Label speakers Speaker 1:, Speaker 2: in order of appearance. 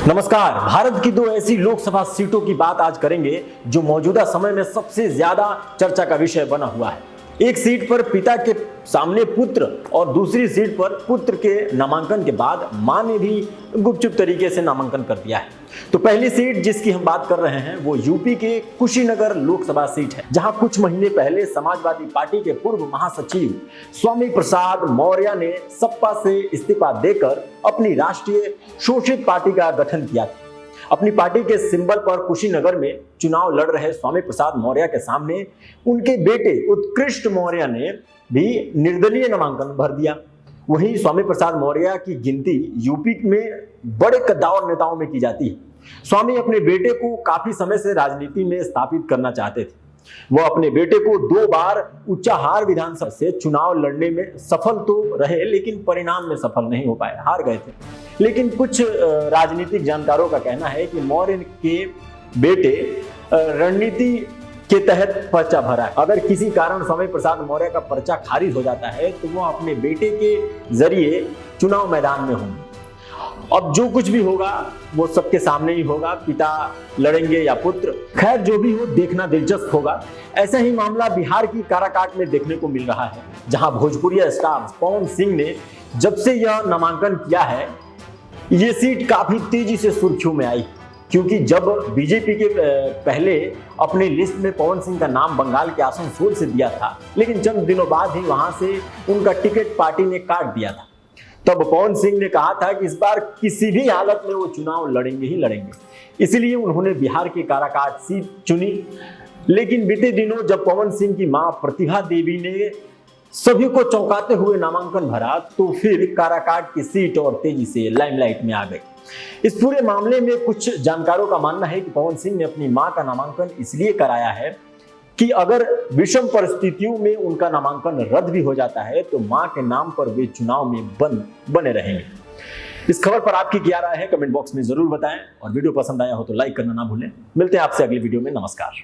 Speaker 1: नमस्कार। भारत की दो ऐसी लोकसभा सीटों की बात आज करेंगे जो मौजूदा समय में सबसे ज्यादा चर्चा का विषय बना हुआ है। एक सीट पर पिता के सामने पुत्र और दूसरी सीट पर पुत्र के नामांकन के बाद मां ने भी गुपचुप तरीके से नामांकन कर दिया है। तो पहली सीट जिसकी हम बात कर रहे हैं वो यूपी के कुशीनगर लोकसभा सीट है, जहां कुछ महीने पहले समाजवादी पार्टी के पूर्व महासचिव स्वामी प्रसाद मौर्य ने सपा से इस्तीफा देकर अपनी राष्ट्रीय शोषित पार्टी का गठन किया था। अपनी पार्टी के सिंबल पर कुशीनगर में चुनाव लड़ रहे स्वामी प्रसाद मौर्य के सामने उनके बेटे उत्कृष्ट मौर्य ने भी निर्दलीय नामांकन भर दिया। वहीं स्वामी प्रसाद मौर्य की गिनती यूपी में बड़े कद्दावर नेताओं में की जाती है। स्वामी अपने बेटे को काफी समय से राजनीति में स्थापित करना चाहते थे। वह अपने बेटे को 2 बार उच्चाहार विधानसभा से चुनाव लड़ने में सफल तो रहे, लेकिन परिणाम में सफल नहीं हो पाए, हार गए थे। लेकिन कुछ राजनीतिक जानकारों का कहना है कि मौर्य के बेटे रणनीति के तहत पर्चा भरा है। अगर किसी कारण स्वामी प्रसाद मौर्य का पर्चा खारिज हो जाता है तो वो अपने बेटे के जरिए चुनाव मैदान में होंगे। अब जो कुछ भी होगा वो सबके सामने ही होगा, पिता लड़ेंगे या पुत्र, खैर जो भी हो देखना दिलचस्प होगा। ऐसा ही मामला बिहार की काराकाट में देखने को मिल रहा है, जहां भोजपुरी स्टार पवन सिंह ने जब से यह नामांकन किया है ये सीट काफी तेजी से सुर्खियों में आई, क्योंकि जब बीजेपी के पहले अपनी लिस्ट में पवन सिंह का नाम बंगाल के आसनसोल से दिया था, लेकिन चंद दिनों बाद ही वहां से उनका टिकट पार्टी ने काट दिया था। तब पवन सिंह ने कहा था कि इस बार किसी भी हालत में वो चुनाव लड़ेंगे ही लड़ेंगे, इसलिए उन्होंने बिहार की काराकाट सीट चुनी। लेकिन बीते दिनों जब पवन सिंह की मां प्रतिभा देवी ने सभी को चौंकाते हुए नामांकन भरा तो फिर काराकाट की सीट और तेजी से लाइमलाइट में आ गई। इस पूरे मामले में कुछ जानकारों का मानना है कि पवन सिंह ने अपनी मां का नामांकन इसलिए कराया है कि अगर विषम परिस्थितियों में उनका नामांकन रद्द भी हो जाता है तो मां के नाम पर वे चुनाव में बने रहेंगे। इस खबर पर आपकी क्या राय है कमेंट बॉक्स में जरूर बताएं, और वीडियो पसंद आया हो तो लाइक करना ना भूलें। मिलते हैं आपसे अगली वीडियो में। नमस्कार।